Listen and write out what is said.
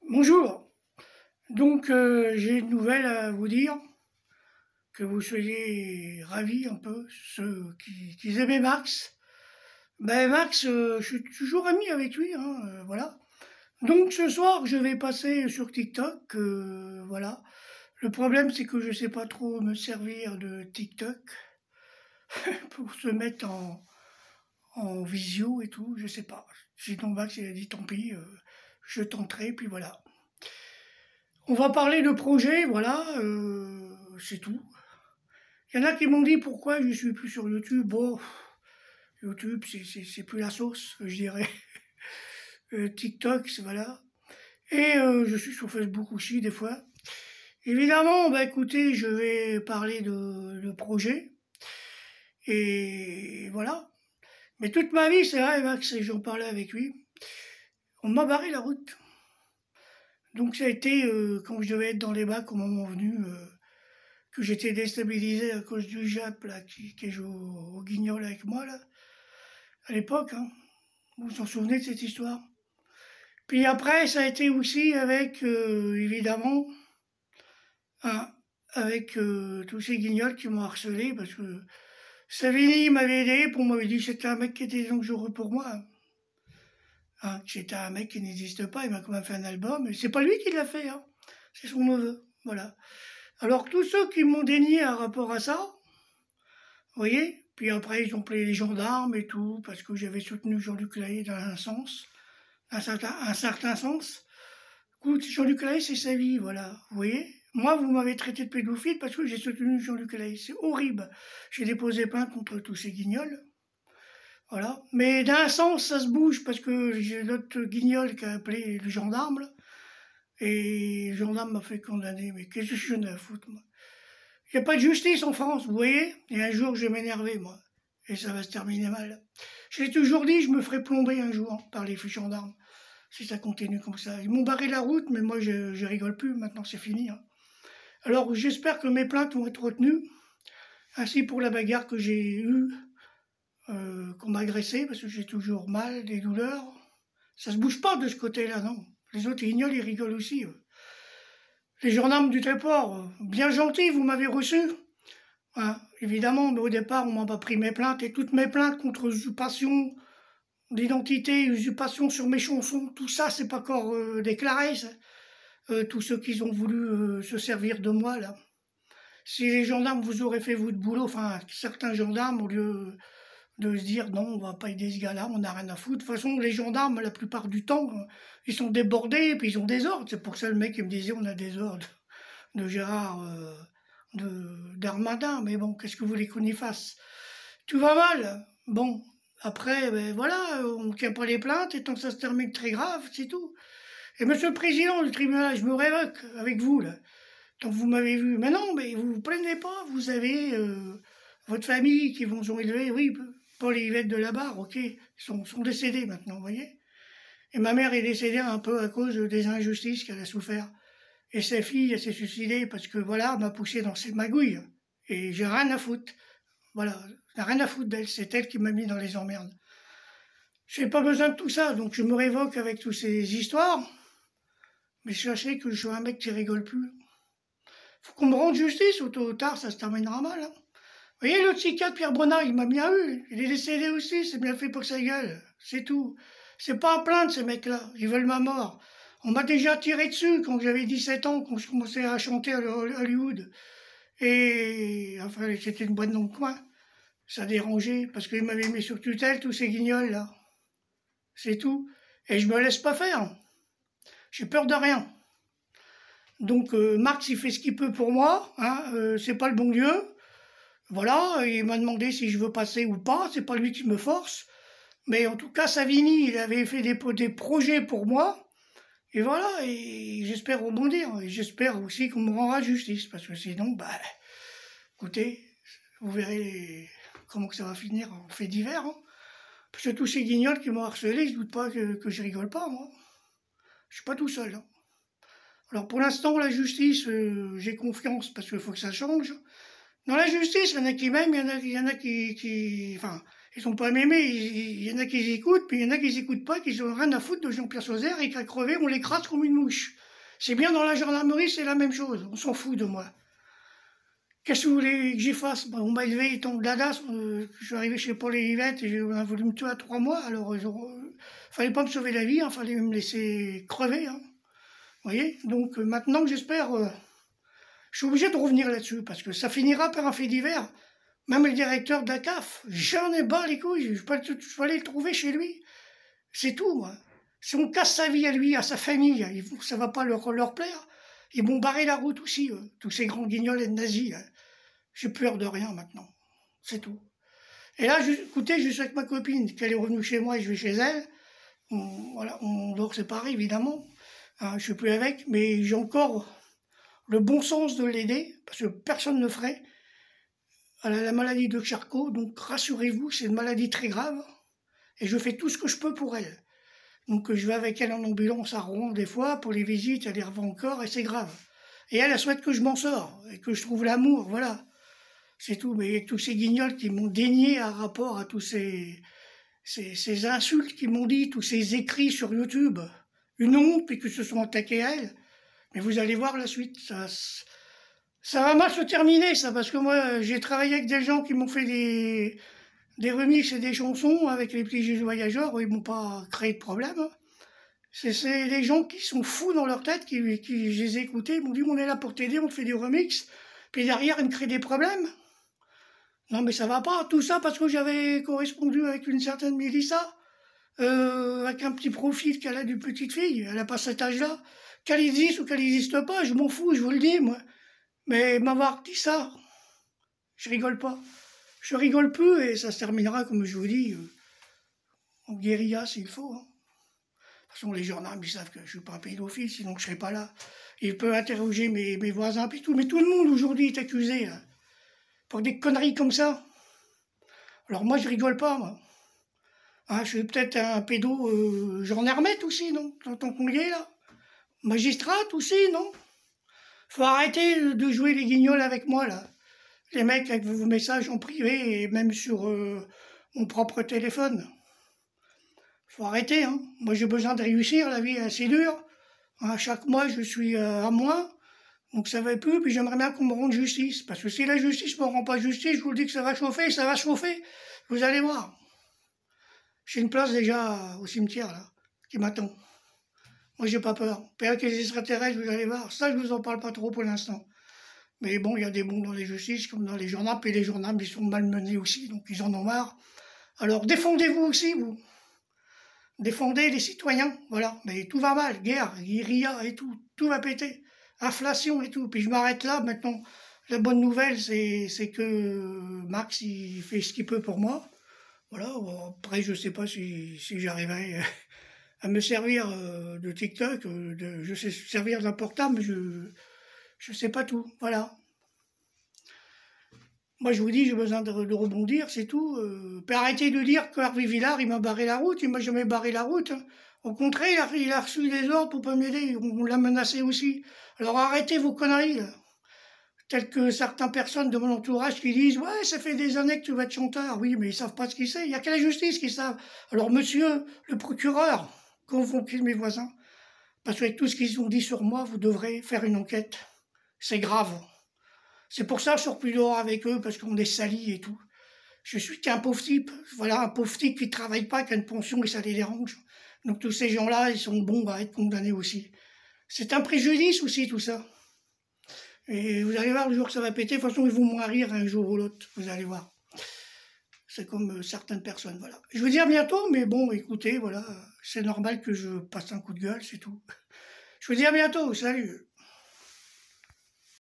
Bonjour, donc j'ai une nouvelle à vous dire, que vous soyez ravis un peu, ceux qui aimaient Marx. Ben Marx, je suis toujours ami avec lui, hein, voilà. Donc ce soir, je vais passer sur TikTok, voilà. Le problème, c'est que je sais pas trop me servir de TikTok pour se mettre en visio et tout, je sais pas. Sinon Max, il a dit tant pis, je tenterai, puis voilà. On va parler de projet, voilà, c'est tout. Il y en a qui m'ont dit pourquoi je suis plus sur YouTube. Bon, YouTube, c'est plus la sauce, je dirais. TikTok, voilà. Et je suis sur Facebook aussi, des fois. Évidemment, bah écoutez, je vais parler de projet. Et voilà. Mais toute ma vie, c'est vrai, Max, et j'en parlais avec lui, on m'a barré la route. Donc ça a été, quand je devais être dans les bacs au moment venu, que j'étais déstabilisé à cause du Jap, là, qui joue au Guignol avec moi, là, à l'époque, hein. Vous vous en souvenez de cette histoire? Puis après, ça a été aussi avec, évidemment, hein, avec tous ces guignols qui m'ont harcelé, parce que Savini m'avait aidé, pour m'avait dit que c'était un mec qui était dangereux pour moi. Hein, que c'était un mec qui n'existe pas, il m'a quand même fait un album, et c'est pas lui qui l'a fait, hein, c'est son neveu, voilà. Alors tous ceux qui m'ont dénié un rapport à ça, vous voyez, puis après ils ont appelé les gendarmes et tout, parce que j'avais soutenu Jean-Luc Lahaye dans un sens, un certain sens. Écoute, Jean-Luc Lahaye, c'est sa vie, voilà, vous voyez. Moi, vous m'avez traité de pédophile parce que j'ai soutenu Jean-Luc Lahaye, c'est horrible. J'ai déposé plainte contre tous ces guignols, voilà. Mais d'un sens, ça se bouge parce que j'ai l'autre guignol qui a appelé le gendarme, là, et le gendarme m'a fait condamner. Mais qu'est-ce que j'en ai à foutre, moi? Il n'y a pas de justice en France, vous voyez. Et un jour, je vais m'énerver, moi. Et ça va se terminer mal. J'ai toujours dit, je me ferai plomber un jour par les gendarmes, si ça continue comme ça. Ils m'ont barré la route, mais moi, je rigole plus. Maintenant, c'est fini, hein. Alors, j'espère que mes plaintes vont être retenues. Ainsi pour la bagarre que j'ai eue, qu'on m'a agressé, parce que j'ai toujours mal, des douleurs. Ça se bouge pas de ce côté-là, non. Les autres guignols, ils rigolent aussi. Les gendarmes du Tréport, bien gentils, vous m'avez reçu. Hein, évidemment, mais au départ, on m'a pas pris mes plaintes, et toutes mes plaintes contre usurpation d'identité, usurpation sur mes chansons, tout ça, c'est pas encore déclaré, ça. Tous ceux qui ont voulu se servir de moi, là. Si les gendarmes vous auraient fait votre boulot, enfin, certains gendarmes, au lieu de se dire non, on va pas aider ce gars-là, on n'a rien à foutre. De toute façon, les gendarmes, la plupart du temps, ils sont débordés, et puis ils ont des ordres. C'est pour ça le mec qui me disait on a des ordres de Gérard d'Armada, mais bon, qu'est-ce que vous voulez qu'on y fasse? Tout va mal. Bon, après, ben voilà, on ne tient pas les plaintes, et tant que ça se termine très grave, c'est tout. Et monsieur le président du tribunal, je me révoque avec vous, là. Donc vous m'avez vu. Mais non, mais vous vous plaignez pas, vous avez votre famille qui vous ont élevé, oui, Paul et Yvette de la Barre, ok, ils sont décédés maintenant, vous voyez. Et ma mère est décédée un peu à cause des injustices qu'elle a souffert. Et sa fille, elle s'est suicidée parce que, voilà, elle m'a poussé dans ses magouilles. Et j'ai rien à foutre. Voilà, j'ai rien à foutre d'elle, c'est elle qui m'a mis dans les emmerdes. J'ai pas besoin de tout ça, donc je me révoque avec toutes ces histoires. Mais sachez que je suis un mec qui rigole plus. Faut qu'on me rende justice, ou tôt ou tard, ça se terminera mal, hein. Vous voyez, le psychiatre Pierre Bonnard, il m'a bien eu. Il est décédé aussi, c'est bien fait pour sa gueule. C'est tout. C'est pas à plaindre, ces mecs-là. Ils veulent ma mort. On m'a déjà tiré dessus quand j'avais 17 ans, quand je commençais à chanter à Hollywood. Et, enfin, c'était une boîte dans le coin. Ça dérangeait, parce qu'ils m'avaient mis sur tutelle, tous ces guignols, là. C'est tout. Et je me laisse pas faire. J'ai peur de rien. Donc, Marx, il fait ce qu'il peut pour moi, hein. C'est pas le bon Dieu. Voilà, il m'a demandé si je veux passer ou pas, c'est pas lui qui me force. Mais en tout cas, Savini, il avait fait des projets pour moi. Et voilà, et j'espère rebondir. Et j'espère aussi qu'on me rendra justice, parce que sinon, bah, écoutez, vous verrez comment que ça va finir en fait divers, hein. Parce que tous ces guignols qui m'ont harcelé, je doute pas que je rigole pas, moi. Je suis pas tout seul, hein. Alors pour l'instant, la justice, j'ai confiance, parce qu'il faut que ça change. Dans la justice, il y en a qui m'aiment, il y en a qui, enfin, Ils ont pas aimé, il y en a qui écoutent, puis il y en a qui écoutent pas, qui ont rien à foutre de Jean-Pierre Sauzère, et qu'à crever, on l'écrase comme une mouche. C'est bien dans la gendarmerie, c'est la même chose, on s'en fout de moi. Qu'est-ce que vous voulez que j'y fasse? On m'a élevé étant dadas, je suis arrivé chez Paul et Yvette, et on a voulu me tuer à 3 mois, alors fallait pas me sauver la vie, hein, fallait me laisser crever, hein. Vous voyez? Donc maintenant, j'espère, je suis obligé de revenir là-dessus, parce que ça finira par un fait divers. Même le directeur de la CAF, j'en ai bas les couilles, je peux aller le trouver chez lui. C'est tout, moi. Si on casse sa vie à lui, à sa famille, ça va pas leur plaire. Ils vont barrer la route aussi, tous ces grands guignols et nazis. Là. J'ai peur de rien maintenant. C'est tout. Et là, écoutez, je suis avec ma copine, qu'elle est revenue chez moi et je vais chez elle. Voilà, on dort séparés, évidemment. Hein, je suis plus avec, mais j'ai encore le bon sens de l'aider, parce que personne ne le ferait. Elle a la maladie de Charcot, donc rassurez-vous, c'est une maladie très grave. Et je fais tout ce que je peux pour elle. Donc je vais avec elle en ambulance à Rouen des fois, pour les visites, elle y revient encore, et c'est grave. Et elle souhaite que je m'en sors, et que je trouve l'amour, voilà. C'est tout, mais avec tous ces guignols qui m'ont dénié à rapport à tous ces insultes qu'ils m'ont dit, tous ces écrits sur YouTube, une honte, puis que se sont attaqués à elle. Mais vous allez voir la suite, ça va mal se terminer, ça, parce que moi, j'ai travaillé avec des gens qui m'ont fait des remixes et des chansons avec les petits Jésus voyageurs, où ils m'ont pas créé de problème. C'est des gens qui sont fous dans leur tête, qui je les ai écoutés, ils m'ont dit, on est là pour t'aider, on te fait des remixes, puis derrière, ils me créent des problèmes. Non, mais ça va pas, tout ça parce que j'avais correspondu avec une certaine Mélissa, avec un petit profil qu'elle a d'une petite fille, elle a pas cet âge-là. Qu'elle existe ou qu'elle n'existe pas, je m'en fous, je vous le dis, moi. Mais m'avoir dit ça, je rigole pas. Je rigole peu et ça se terminera, comme je vous dis, en guérilla s'il faut. Hein. De toute façon, les gendarmes, ils savent que je suis pas un pédophile, sinon je serais pas là. Ils peuvent interroger mes voisins, puis tout. Mais tout le monde aujourd'hui est accusé, là, pour des conneries comme ça. Alors moi, je rigole pas, moi. Hein, je suis peut-être un pédo, j'en remette aussi, non? Tant qu'on y est, là. Magistrate aussi, non? Faut arrêter de jouer les guignols avec moi, là. Les mecs avec vos messages en privé et même sur mon propre téléphone. Faut arrêter, hein. Moi, j'ai besoin de réussir, la vie est assez dure. Hein, chaque mois, je suis à moins, donc ça va plus, puis j'aimerais bien qu'on me rende justice. Parce que si la justice me rend pas justice, je vous le dis que ça va chauffer. Vous allez voir. J'ai une place déjà au cimetière, là, qui m'attend. Moi, j'ai pas peur. Puis avec les extraterrestres, vous allez voir. Ça, je vous en parle pas trop pour l'instant. Mais bon, il y a des bons dans les justices, comme dans les gendarmes, puis les gendarmes, ils sont malmenés aussi, donc ils en ont marre. Alors, défendez-vous aussi, vous. Défendez les citoyens, voilà. Mais tout va mal, guerre, guérilla et tout va péter. Inflation et tout. Puis je m'arrête là, maintenant. La bonne nouvelle, c'est que Max, il fait ce qu'il peut pour moi. Voilà, bon, après, je sais pas si j'arriverai à me servir de TikTok, je sais servir d'un portable, mais je sais pas tout, voilà. Moi, je vous dis, j'ai besoin de rebondir, c'est tout. Puis arrêtez de dire que Hervé Villard, il m'a barré la route, il m'a jamais barré la route. Hein. Au contraire, il a reçu des ordres pour pas m'aider, on l'a menacé aussi. Alors arrêtez vos conneries, là. Telles que certaines personnes de mon entourage qui disent « Ouais, ça fait des années que tu vas être chanteur. » Oui, mais ils savent pas ce qu'il c'est, il y a que la justice qui savent. Alors monsieur, le procureur, convoquez mes voisins, parce qu'avec tout ce qu'ils ont dit sur moi, vous devrez faire une enquête. C'est grave. C'est pour ça que je sors plus dehors avec eux, parce qu'on est salis et tout. Je suis qu'un pauvre type, voilà, un pauvre type qui ne travaille pas, qui a une pension et ça les dérange. Donc tous ces gens-là, ils sont bons à être condamnés aussi. C'est un préjudice aussi, tout ça. Et vous allez voir, le jour que ça va péter, de toute façon, ils vont moins rire un jour ou l'autre, vous allez voir. C'est comme certaines personnes, voilà. Je vous dis à bientôt, mais bon, écoutez, voilà, c'est normal que je passe un coup de gueule, c'est tout. Je vous dis à bientôt, salut.